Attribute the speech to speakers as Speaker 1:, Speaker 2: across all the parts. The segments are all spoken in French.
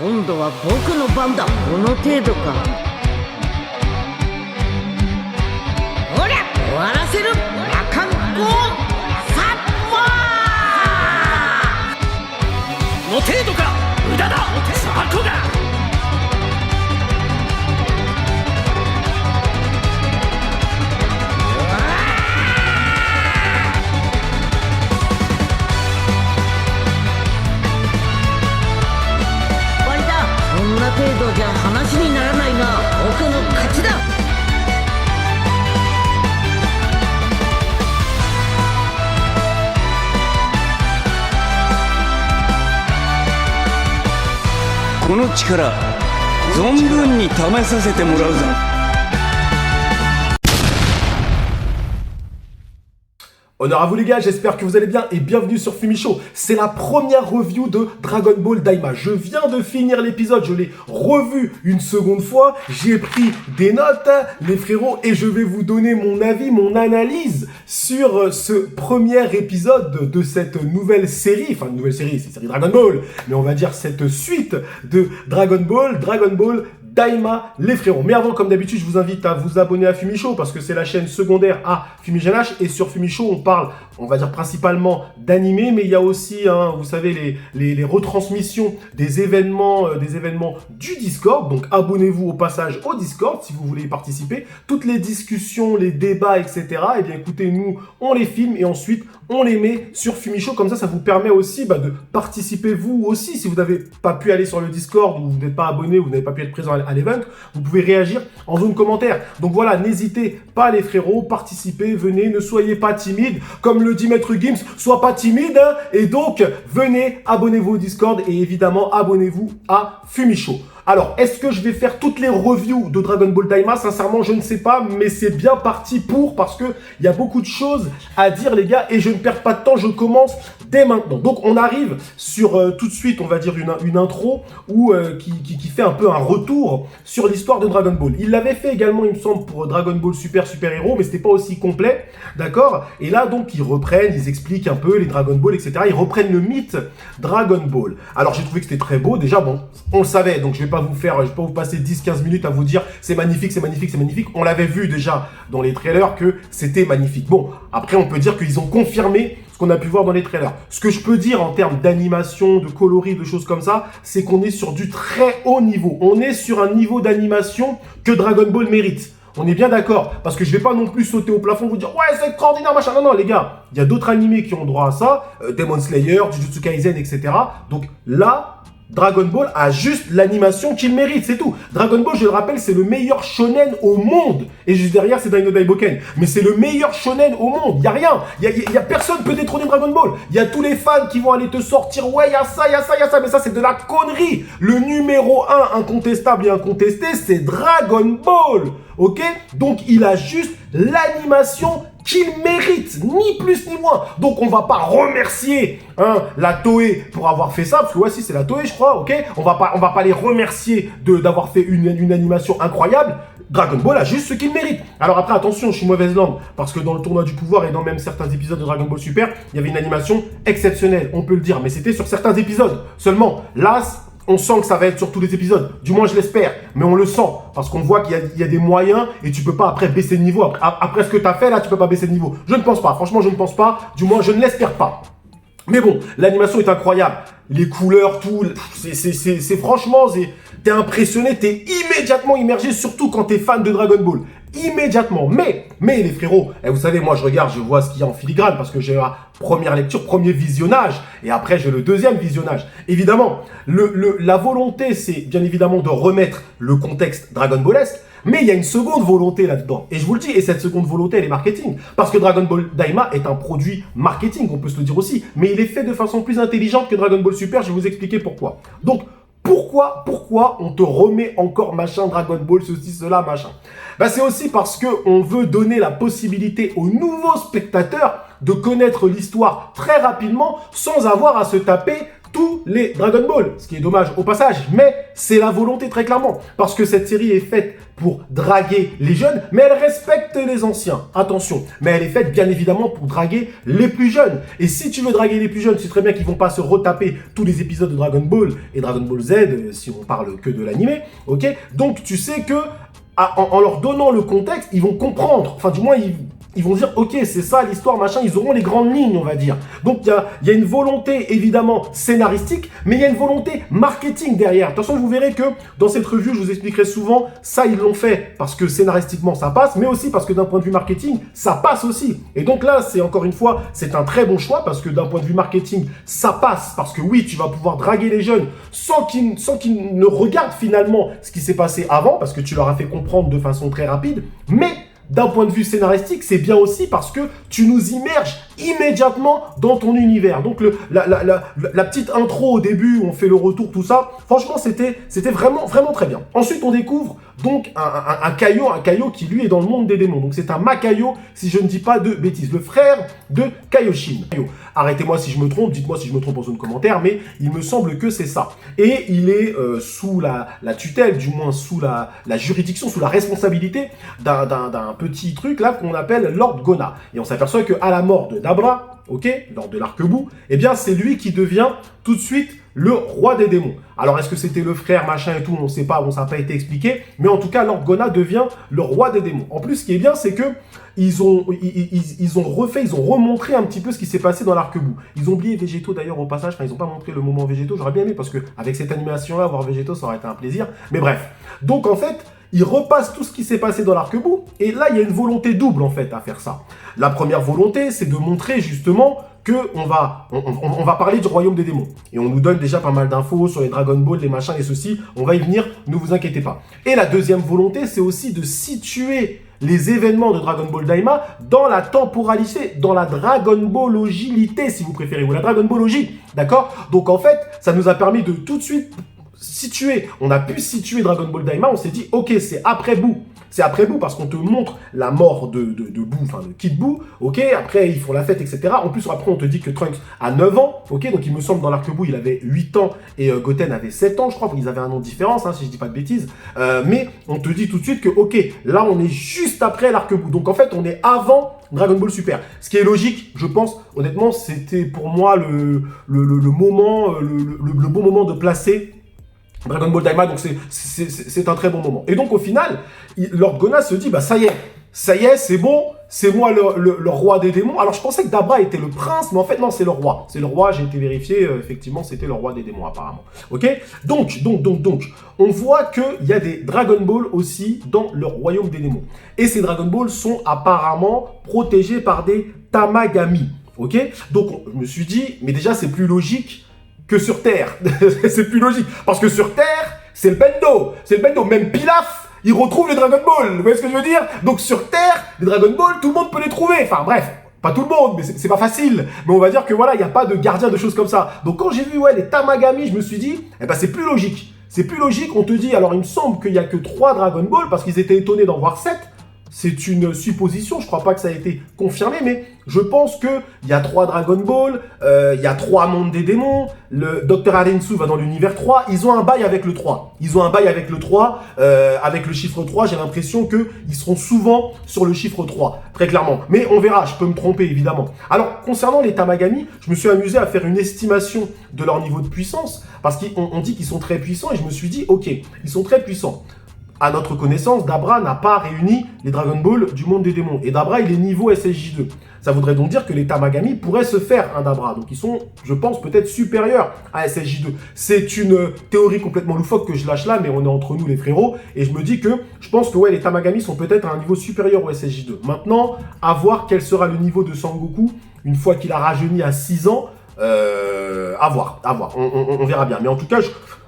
Speaker 1: 今度は僕の番だ。この程度か。ほら終わらせる。羅漢光サッワー。
Speaker 2: の程度か。無駄だ。サコが。
Speaker 1: こんな程度じゃ話にならないな。僕の勝ちだ。
Speaker 2: この力存分に試させてもらうぞ。
Speaker 3: Honneur à vous les gars, j'espère que vous allez bien et bienvenue sur Fumichaud. C'est la première review de Dragon Ball Daima. Je viens de finir l'épisode, je l'ai revu une seconde fois. J'ai pris des notes, les frérots, et je vais vous donner mon avis, mon analyse sur ce premier épisode de cette nouvelle série. Enfin, une nouvelle série, c'est une série Dragon Ball, mais on va dire cette suite de Dragon Ball Daima, les frérots. Mais avant, comme d'habitude, je vous invite à vous abonner à Fumichaud parce que c'est la chaîne secondaire à Fumigène. Et sur Fumichaud, on parle, on va dire principalement d'animé, mais il y a aussi, vous savez, les retransmissions des événements du Discord. Donc, abonnez-vous au passage au Discord si vous voulez y participer. Toutes les discussions, les débats, etc. Eh bien, écoutez, nous, on les filme et ensuite, on les met sur Fumichaud. Comme ça vous permet aussi de participer vous aussi. Si vous n'avez pas pu aller sur le Discord ou vous n'êtes pas abonné ou vous n'avez pas pu être présent à l'event, vous pouvez réagir en zone commentaire. Donc voilà, n'hésitez pas les frérots, participez, venez, ne soyez pas timides. Comme le dit Maître Gims, sois pas timide. Et donc, venez, abonnez-vous au Discord et évidemment, abonnez-vous à Fumichaud. Alors, est-ce que je vais faire toutes les reviews de Dragon Ball Daima? Sincèrement, je ne sais pas, mais c'est bien parti parce que il y a beaucoup de choses à dire, les gars, et je ne perds pas de temps, je commence dès maintenant. Donc, on arrive sur tout de suite, on va dire une intro qui fait un peu un retour sur l'histoire de Dragon Ball. Il l'avait fait également, il me semble, pour Dragon Ball Super Héros, mais c'était pas aussi complet, d'accord? Et là, donc, ils reprennent, ils expliquent un peu les Dragon Ball, etc. Ils reprennent le mythe Dragon Ball. Alors, j'ai trouvé que c'était très beau. Déjà, bon, on le savait, donc je vais pas vous passer 10-15 minutes à vous dire c'est magnifique, c'est magnifique, c'est magnifique. On l'avait vu déjà dans les trailers que c'était magnifique. Bon, après on peut dire qu'ils ont confirmé ce qu'on a pu voir dans les trailers. Ce que je peux dire en termes d'animation, de coloris, de choses comme ça, c'est qu'on est sur du très haut niveau. On est sur un niveau d'animation que Dragon Ball mérite. On est bien d'accord, parce que je vais pas non plus sauter au plafond, vous dire ouais c'est extraordinaire machin. Non les gars, il y a d'autres animés qui ont droit à ça, Demon Slayer, Jujutsu Kaisen, etc. Donc là, Dragon Ball a juste l'animation qu'il mérite, c'est tout. Dragon Ball, je le rappelle, c'est le meilleur shonen au monde. Et juste derrière, c'est Dino Daiboken. Mais c'est le meilleur shonen au monde. Il n'y a rien. Il y a personne peut détrôner Dragon Ball. Il y a tous les fans qui vont aller te sortir. Ouais, il y a ça, il y a ça, il y a ça. Mais ça, c'est de la connerie. Le numéro 1 incontestable et incontesté, c'est Dragon Ball. Ok? Donc, il a juste l'animation qu'il mérite, ni plus ni moins. Donc on va pas remercier la Toei pour avoir fait ça, parce que ouais si c'est la Toei je crois, ok. On va pas les remercier d'avoir fait une animation incroyable. Dragon Ball a juste ce qu'il mérite. Alors après attention, je suis mauvaise langue, parce que dans le tournoi du pouvoir et dans même certains épisodes de Dragon Ball Super, il y avait une animation exceptionnelle, on peut le dire, mais c'était sur certains épisodes seulement. Là, on sent que ça va être sur tous les épisodes. Du moins, je l'espère. Mais on le sent. Parce qu'on voit qu'il y a des moyens et tu peux pas après baisser de niveau. Après ce que tu as fait, là, tu peux pas baisser de niveau. Je ne pense pas. Franchement, je ne pense pas. Du moins, je ne l'espère pas. Mais bon, l'animation est incroyable. Les couleurs, tout. C'est franchement, t'es impressionné. T'es immédiatement immergé, surtout quand t'es fan de Dragon Ball. Immédiatement. Mais les frérots, vous savez, moi je regarde, je vois ce qu'il y a en filigrane parce que j'ai la première lecture, premier visionnage et après j'ai le deuxième visionnage. Évidemment, la volonté c'est bien évidemment de remettre le contexte Dragon Ballesque, mais il y a une seconde volonté là-dedans. Et je vous le dis, et cette seconde volonté elle est marketing. Parce que Dragon Ball Daima est un produit marketing, on peut se le dire aussi, mais il est fait de façon plus intelligente que Dragon Ball Super, je vais vous expliquer pourquoi. Donc, pourquoi on te remet encore machin Dragon Ball, ceci, cela, machin? C'est aussi parce qu'on veut donner la possibilité aux nouveaux spectateurs de connaître l'histoire très rapidement sans avoir à se taper tous les Dragon Ball, ce qui est dommage au passage, mais c'est la volonté très clairement, parce que cette série est faite pour draguer les jeunes, mais elle respecte les anciens, attention, mais elle est faite bien évidemment pour draguer les plus jeunes, et si tu veux draguer les plus jeunes, tu sais très bien qu'ils vont pas se retaper tous les épisodes de Dragon Ball et Dragon Ball Z, si on parle que de l'animé, ok? Donc tu sais que, en leur donnant le contexte, ils vont comprendre, enfin du moins ils vont dire, ok, c'est ça l'histoire, machin, ils auront les grandes lignes, on va dire. Donc, il y a une volonté, évidemment, scénaristique, mais il y a une volonté marketing derrière. Attention, vous verrez que dans cette revue, je vous expliquerai souvent, ça, ils l'ont fait parce que scénaristiquement, ça passe, mais aussi parce que d'un point de vue marketing, ça passe aussi. Et donc là, c'est encore une fois, c'est un très bon choix parce que d'un point de vue marketing, ça passe. Parce que oui, tu vas pouvoir draguer les jeunes sans qu'ils ne regardent finalement ce qui s'est passé avant, parce que tu leur as fait comprendre de façon très rapide, mais d'un point de vue scénaristique, c'est bien aussi parce que tu nous immerges immédiatement dans ton univers. Donc la petite intro au début, on fait le retour, tout ça, franchement, c'était vraiment, vraiment très bien. Ensuite, on découvre donc un Kaio qui lui est dans le monde des démons. Donc c'est un Makaio, si je ne dis pas de bêtises, le frère de Kaioshin. Arrêtez-moi si je me trompe, dites-moi si je me trompe en zone commentaire, mais il me semble que c'est ça. Et il est sous la tutelle, du moins sous la juridiction, sous la responsabilité d'un petit truc là qu'on appelle Lord Gona. Et on s'aperçoit qu'à la mort de Dabra, ok, lors de l'arc-bout, eh bien c'est lui qui devient tout de suite le roi des démons. Alors est-ce que c'était le frère, machin et tout, on ne sait pas, bon ça n'a pas été expliqué, mais en tout cas Lord Gona devient le roi des démons. En plus, ce qui est bien, c'est que ils ont remontré un petit peu ce qui s'est passé dans l'arc-bout. Ils ont oublié Végéto d'ailleurs au passage, enfin ils n'ont pas montré le moment Végéto, j'aurais bien aimé parce que avec cette animation-là, voir Végéto, ça aurait été un plaisir. Mais bref, donc en fait, ils repassent tout ce qui s'est passé dans l'arc-bout, et là il y a une volonté double en fait à faire ça. La première volonté, c'est de montrer justement qu'on va parler du royaume des démons. Et on nous donne déjà pas mal d'infos sur les Dragon Ball, les machins et ceci. On va y venir, ne vous inquiétez pas. Et la deuxième volonté, c'est aussi de situer les événements de Dragon Ball Daima dans la temporalité, dans la Dragon Ballogilité, si vous préférez, ou la Dragon Ballogie, d'accord? Donc en fait, ça nous a permis de tout de suite situer, on a pu situer Dragon Ball Daima, on s'est dit, ok, c'est après Boo. C'est après Boo parce qu'on te montre la mort de Boo, enfin de Kid Boo, ok, après ils font la fête, etc. En plus, après on te dit que Trunks a 9 ans, ok, donc il me semble dans l'arc Boo, il avait 8 ans et Goten avait 7 ans, je crois, ils avaient un an de différence, hein, si je dis pas de bêtises. Mais on te dit tout de suite que, ok, là on est juste après l'arc Boo, donc en fait on est avant Dragon Ball Super. Ce qui est logique, je pense, honnêtement, c'était pour moi le moment, le bon moment de placer Dragon Ball Daima, donc c'est un très bon moment. Et donc au final, Lord Gona se dit, bah ça y est, c'est bon, c'est moi le roi des démons. Alors je pensais que Dabra était le prince, mais en fait non, c'est le roi. C'est le roi, j'ai été vérifié, effectivement c'était le roi des démons apparemment. Ok, donc, on voit qu'il y a des Dragon Ball aussi dans le royaume des démons. Et ces Dragon Ball sont apparemment protégés par des Tamagami. Ok, donc je me suis dit, mais déjà c'est plus logique que sur Terre. C'est plus logique. Parce que sur Terre, c'est le bendo. C'est le bendo. Même Pilaf, il retrouve les Dragon Ball. Vous voyez ce que je veux dire? Donc sur Terre, les Dragon Ball, tout le monde peut les trouver. Enfin bref, pas tout le monde, mais c'est pas facile. Mais on va dire que voilà, il n'y a pas de gardien de choses comme ça. Donc quand j'ai vu les Tamagami, je me suis dit, eh ben c'est plus logique. C'est plus logique, on te dit, alors il me semble qu'il n'y a que 3 Dragon Ball, parce qu'ils étaient étonnés d'en voir 7. C'est une supposition, je crois pas que ça a été confirmé, mais je pense qu'il y a 3 Dragon Ball, il y a 3 mondes des démons, le Dr. Arensu va dans l'univers 3, ils ont un bail avec le 3. Ils ont un bail avec le 3, avec le chiffre 3, j'ai l'impression qu'ils seront souvent sur le chiffre 3, très clairement. Mais on verra, je peux me tromper évidemment. Alors, concernant les Tamagami, je me suis amusé à faire une estimation de leur niveau de puissance, parce qu'on dit qu'ils sont très puissants, et je me suis dit, ok, ils sont très puissants. À notre connaissance, Dabra n'a pas réuni les Dragon Ball du monde des démons. Et Dabra, il est niveau SSJ2. Ça voudrait donc dire que les Tamagami pourraient se faire un Dabra. Donc ils sont, je pense, peut-être supérieurs à SSJ2. C'est une théorie complètement loufoque que je lâche là, mais on est entre nous les frérots. Et je me dis que je pense que les Tamagami sont peut-être à un niveau supérieur au SSJ2. Maintenant, à voir quel sera le niveau de Sangoku une fois qu'il a rajeuni à 6 ans. À voir. On verra bien. Mais en tout cas,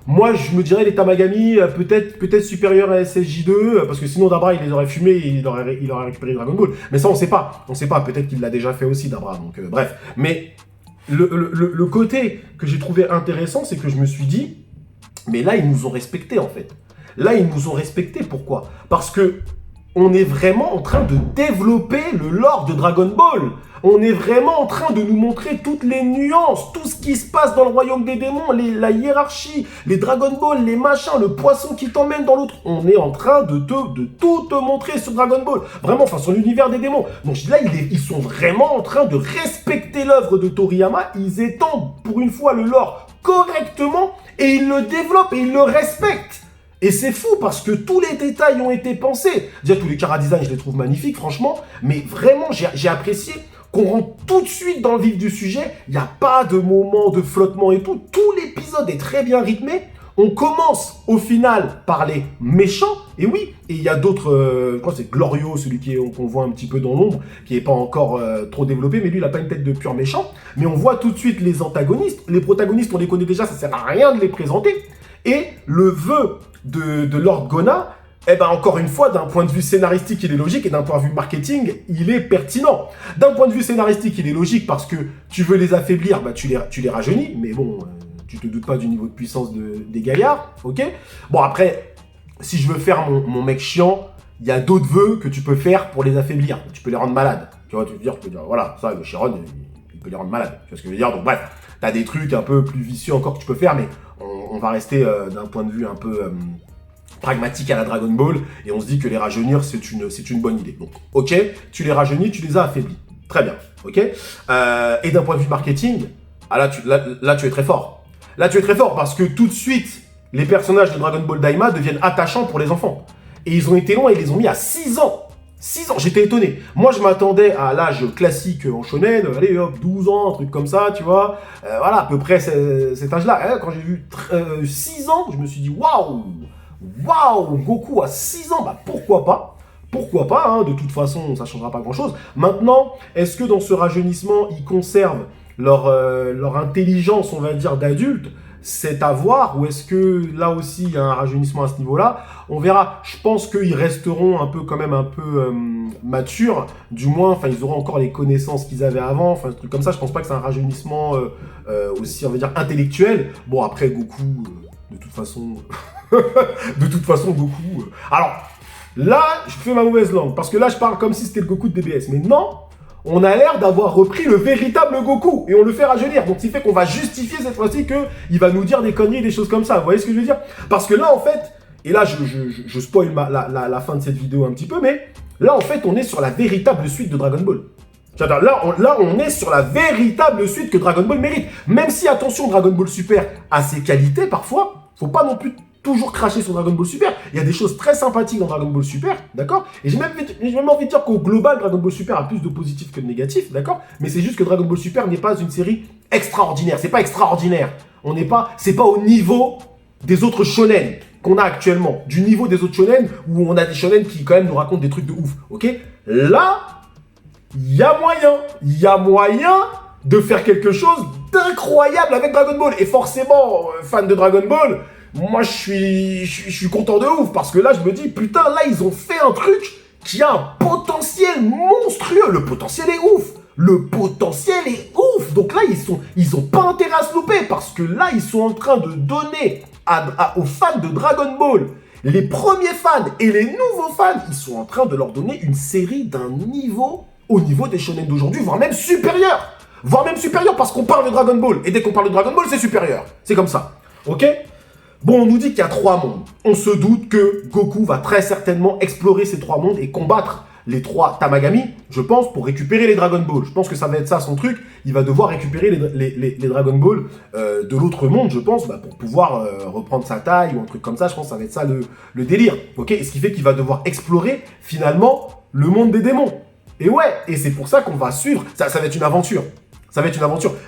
Speaker 3: moi, je me dirais les Tamagami peut-être supérieurs à SSJ2, parce que sinon Dabra, il les aurait fumés et il aurait récupéré Dragon Ball. Mais ça, on sait pas. On sait pas. Peut-être qu'il l'a déjà fait aussi, Dabra. Donc, bref. Mais le côté que j'ai trouvé intéressant, c'est que je me suis dit, mais là, ils nous ont respectés, en fait. Là, ils nous ont respectés. Pourquoi? Parce que on est vraiment en train de développer le lore de Dragon Ball. On est vraiment en train de nous montrer toutes les nuances, tout ce qui se passe dans le royaume des démons, la hiérarchie, les Dragon Ball, les machins, le poisson qui t'emmène dans l'autre. On est en train de tout te montrer sur Dragon Ball. Vraiment, enfin, sur l'univers des démons. Donc là, ils sont vraiment en train de respecter l'œuvre de Toriyama. Ils étendent pour une fois le lore correctement et ils le développent et ils le respectent. Et c'est fou parce que tous les détails ont été pensés. Déjà, tous les chara-design, je les trouve magnifiques, franchement. Mais vraiment, j'ai apprécié qu'on rentre tout de suite dans le vif du sujet. Il n'y a pas de moment de flottement et tout. Tout l'épisode est très bien rythmé. On commence au final par les méchants. Et oui, et il y a d'autres... je crois que c'est Glorio, celui qu'on voit un petit peu dans l'ombre, qui n'est pas encore trop développé. Mais lui, il n'a pas une tête de pur méchant. Mais on voit tout de suite les antagonistes. Les protagonistes, on les connaît déjà, ça ne sert à rien de les présenter. Et le vœu de Lord Gona, eh ben encore une fois, d'un point de vue scénaristique, il est logique, et d'un point de vue marketing, il est pertinent. D'un point de vue scénaristique, il est logique parce que tu veux les affaiblir, bah tu les rajeunis, mais bon, tu te doutes pas du niveau de puissance des gaillards, ok? Bon après, si je veux faire mon mec chiant, il y a d'autres vœux que tu peux faire pour les affaiblir. Tu peux les rendre malades, tu vois, tu peux dire, voilà, ça, le Chiron, il peut les rendre malades, tu vois ce que je veux dire? Donc bref, t'as des trucs un peu plus vicieux encore que tu peux faire, mais on va rester d'un point de vue un peu... pragmatique à la Dragon Ball, et on se dit que les rajeunir, c'est une bonne idée. Donc, ok, tu les rajeunis, tu les as affaiblis. Très bien, ok. Et d'un point de vue marketing, là, tu es très fort. Là, tu es très fort parce que tout de suite, les personnages de Dragon Ball Daima deviennent attachants pour les enfants. Et ils ont été longs et ils les ont mis à 6 ans. 6 ans, j'étais étonné. Moi, je m'attendais à l'âge classique en shonen, allez hop, 12 ans, un truc comme ça, tu vois. Voilà, à peu près cet âge-là. Quand j'ai vu 6 ans, je me suis dit, waouh! Waouh, Goku à 6 ans, bah pourquoi pas? Pourquoi pas, hein, de toute façon, ça ne changera pas grand-chose. Maintenant, est-ce que dans ce rajeunissement, ils conservent leur intelligence, on va dire, d'adulte? C'est à voir, ou est-ce que là aussi, il y a un rajeunissement à ce niveau-là? On verra. Je pense qu'ils resteront quand même un peu matures, du moins, enfin, ils auront encore les connaissances qu'ils avaient avant, enfin, un truc comme ça. Je pense pas que c'est un rajeunissement aussi, on va dire, intellectuel. Bon, après, Goku, de toute façon... Goku... Alors, là, je fais ma mauvaise langue, parce que là, je parle comme si c'était le Goku de DBS. Mais non, on a l'air d'avoir repris le véritable Goku, et on le fait rajeunir. Donc, ce qui fait qu'on va justifier cette fois-ci qu'il va nous dire des conneries, des choses comme ça. Vous voyez ce que je veux dire? Parce que là, en fait, et là, je spoil la fin de cette vidéo un petit peu, mais là, en fait, on est sur la véritable suite de Dragon Ball. Là, on est sur la véritable suite que Dragon Ball mérite. Même si, attention, Dragon Ball Super a ses qualités, parfois, faut pas non plus toujours cracher sur Dragon Ball Super. Il y a des choses très sympathiques dans Dragon Ball Super, d'accord? Et j'ai même envie de dire qu'au global, Dragon Ball Super a plus de positifs que de négatifs, d'accord? Mais c'est juste que Dragon Ball Super n'est pas une série extraordinaire. C'est pas extraordinaire. C'est pas au niveau des autres shonen qu'on a actuellement. Du niveau des autres shonen, où on a des shonen qui quand même nous racontent des trucs de ouf, ok? Là, il y a moyen de faire quelque chose d'incroyable avec Dragon Ball. Et forcément, fan de Dragon Ball, moi je suis content de ouf, parce que là je me dis, putain, là ils ont fait un truc qui a un potentiel monstrueux. Le potentiel est ouf. Le potentiel est ouf. Donc là ils ont pas intérêt à se louper, parce que là ils sont en train de donner aux fans de Dragon Ball, les premiers fans et les nouveaux fans, ils sont en train de leur donner une série d'un niveau au niveau des shonen d'aujourd'hui, voire même supérieur. Parce qu'on parle de Dragon Ball. Et dès qu'on parle de Dragon Ball, c'est supérieur. C'est comme ça. Ok? Bon, on nous dit qu'il y a 3 mondes. On se doute que Goku va très certainement explorer ces 3 mondes et combattre les 3 Tamagami, je pense, pour récupérer les Dragon Ball. Je pense que ça va être ça son truc. Il va devoir récupérer les Dragon Ball de l'autre monde, je pense, pour pouvoir reprendre sa taille ou un truc comme ça. Je pense que ça va être ça le délire. Ok? Et ce qui fait qu'il va devoir explorer finalement le monde des démons. Et ouais, et c'est pour ça qu'on va suivre. Ça va être une aventure.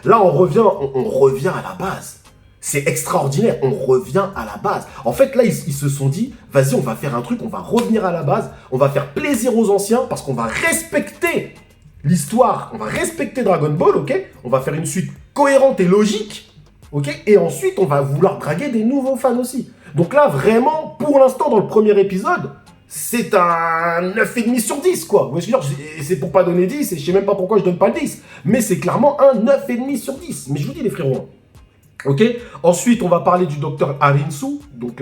Speaker 3: Là, on revient à la base. C'est extraordinaire, on revient à la base. En fait, là, ils se sont dit, vas-y, on va faire un truc, on va revenir à la base, on va faire plaisir aux anciens, parce qu'on va respecter l'histoire, on va respecter Dragon Ball, ok? On va faire une suite cohérente et logique, ok? Et ensuite, on va vouloir draguer des nouveaux fans aussi. Donc là, vraiment, pour l'instant, dans le premier épisode, c'est un 9,5 sur 10, quoi. Vous voyez ce que je veux dire? C'est pour pas donner 10, et je sais même pas pourquoi je donne pas le 10. Mais c'est clairement un 9,5 sur 10. Mais je vous dis, les frérots, ok? Ensuite, on va parler du docteur Arinsu, donc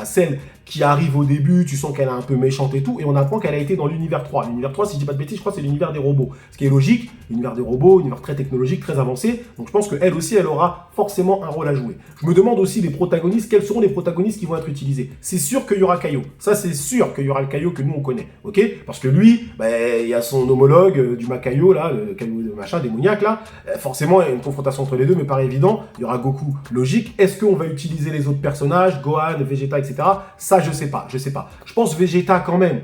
Speaker 3: celle qui arrive au début, tu sens qu'elle est un peu méchante et tout, et on apprend qu'elle a été dans l'univers 3. L'univers 3, si je dis pas de bêtises, je crois que c'est l'univers des robots. Ce qui est logique, l'univers des robots, univers très technologique, très avancé, donc je pense qu'elle aussi, elle aura forcément un rôle à jouer. Je me demande aussi les protagonistes, quels seront les protagonistes qui vont être utilisés. C'est sûr qu'il y aura Kaio. Ça, c'est sûr qu'il y aura le Kaio que nous, on connaît, ok? Parce que lui, il y a son homologue du Makaio, là, le Kaio de machin, démoniaque, là. Forcément, il y a une confrontation entre les deux, mais paraît évident. Il y aura Goku, logique. Est-ce qu'on va utiliser les autres personnages, Gohan, Vegeta, etc. Ça, je sais pas. Je pense Vegeta quand même.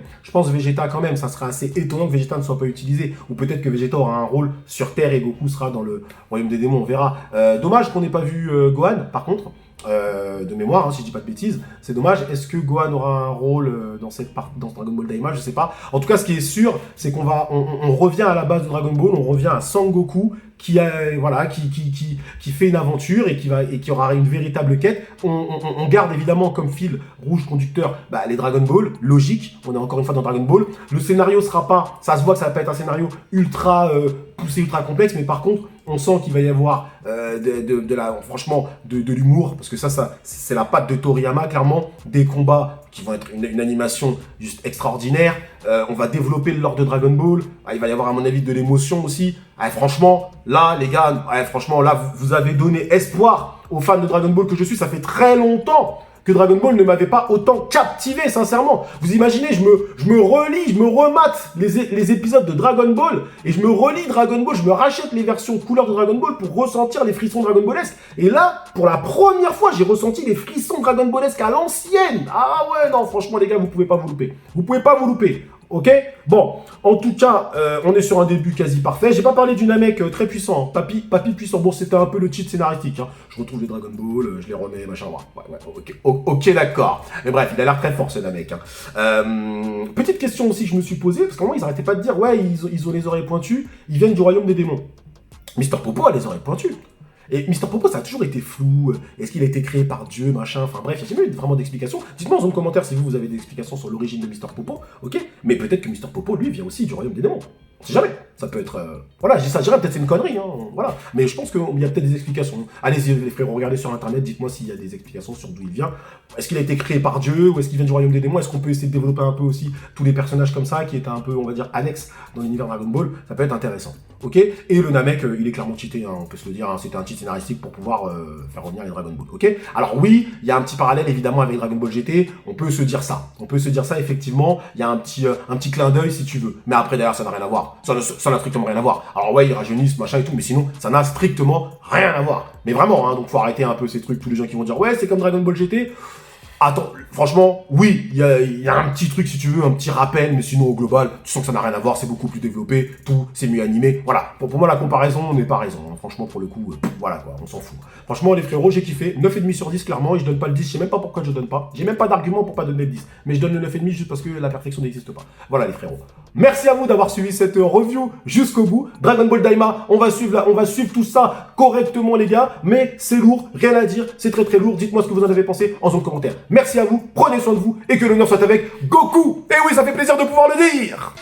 Speaker 3: Ça serait assez étonnant que Vegeta ne soit pas utilisé. Ou peut-être que Vegeta aura un rôle sur Terre et Goku sera dans le royaume des démons, on verra. Dommage qu'on n'ait pas vu Gohan, par contre. De mémoire, hein, si je dis pas de bêtises, c'est dommage. Est-ce que Gohan aura un rôle dans Dragon Ball Daima? Je sais pas. En tout cas, ce qui est sûr, c'est qu'on revient à la base de Dragon Ball, on revient à Sangoku qui fait une aventure et qui aura une véritable quête. On garde évidemment comme fil rouge conducteur les Dragon Ball, logique. On est encore une fois dans Dragon Ball. Le scénario sera pas, ça se voit que ça va pas être un scénario ultra poussé, ultra complexe, mais par contre, on sent qu'il va y avoir de l'humour, parce que ça c'est la patte de Toriyama, clairement. Des combats qui vont être une animation juste extraordinaire. On va développer le lore de Dragon Ball. Il va y avoir, à mon avis, de l'émotion aussi. Franchement, là, les gars, vous avez donné espoir aux fans de Dragon Ball que je suis. Ça fait très longtemps que Dragon Ball ne m'avait pas autant captivé, sincèrement. Vous imaginez, je me remate les épisodes de Dragon Ball, et je me relis Dragon Ball, je me rachète les versions couleur de Dragon Ball pour ressentir les frissons Dragon Ballesques. Et là, pour la première fois, j'ai ressenti les frissons Dragon Ballesques à l'ancienne. Ah ouais, non, franchement, les gars, vous pouvez pas vous louper. Vous pouvez pas vous louper. Ok, bon, en tout cas, on est sur un début quasi parfait. J'ai pas parlé du Namek très puissant, hein. Papy puissant. Bon, c'était un peu le cheat scénaristique, hein. Je retrouve les Dragon Ball, je les remets, machin, ok, d'accord. Mais bref, il a l'air très fort ce Namek, hein. Petite question aussi que je me suis posée, parce qu'à un moment, ils arrêtaient pas de dire, ouais, ils ont les oreilles pointues, ils viennent du royaume des démons. Mister Popo a les oreilles pointues. Et Mister Popo, ça a toujours été flou. Est-ce qu'il a été créé par Dieu, machin? Enfin bref, il n'y a jamais eu vraiment d'explication. Dites-moi en zone commentaire si vous avez des explications sur l'origine de Mister Popo, ok? Mais peut-être que Mister Popo, lui, vient aussi du royaume des démons. On sait jamais. Ça peut être... Voilà, je dis ça, je dirais peut-être c'est une connerie, hein. Voilà. Mais je pense qu'il y a peut-être des explications. Allez-y, les frères, regardez sur Internet, dites-moi s'il y a des explications sur d'où il vient. Est-ce qu'il a été créé par Dieu, ou est-ce qu'il vient du royaume des démons? Est-ce qu'on peut essayer de développer un peu aussi tous les personnages comme ça, qui étaient un peu, on va dire, annexes dans l'univers Dragon Ball? Ça peut être intéressant, ok? Et le Namek, il est clairement cheaté, hein, on peut se le dire, hein, c'était un cheat scénaristique pour pouvoir faire revenir les Dragon Ball, ok? Alors oui, il y a un petit parallèle évidemment avec Dragon Ball GT, on peut se dire ça. Effectivement, il y a un petit clin d'œil si tu veux. Mais après, derrière, ça n'a rien à voir. Ça n'a strictement rien à voir. Alors ouais, ils rajeunissent, machin et tout, mais sinon, ça n'a strictement rien à voir. Mais vraiment, hein, donc faut arrêter un peu ces trucs, tous les gens qui vont dire, ouais, c'est comme Dragon Ball GT. Attends, franchement, oui, il y a un petit truc, si tu veux, un petit rappel, mais sinon, au global, tu sens que ça n'a rien à voir, c'est beaucoup plus développé, tout, c'est mieux animé, voilà. Pour moi, la comparaison n'est pas raison, hein. Franchement, pour le coup, voilà, quoi, on s'en fout. Franchement, les frérots, j'ai kiffé, 9,5 sur 10, clairement, et je donne pas le 10, je sais même pas pourquoi je donne pas, j'ai même pas d'argument pour pas donner le 10, mais je donne le 9,5 juste parce que la perfection n'existe pas. Voilà, les frérots. Merci à vous d'avoir suivi cette review jusqu'au bout. Dragon Ball Daima, on va suivre tout ça correctement, les gars, mais c'est lourd, rien à dire, c'est très très lourd. Dites-moi ce que vous en avez pensé en zone commentaire. Merci à vous, prenez soin de vous et que l'honneur soit avec Goku. Et oui, ça fait plaisir de pouvoir le dire.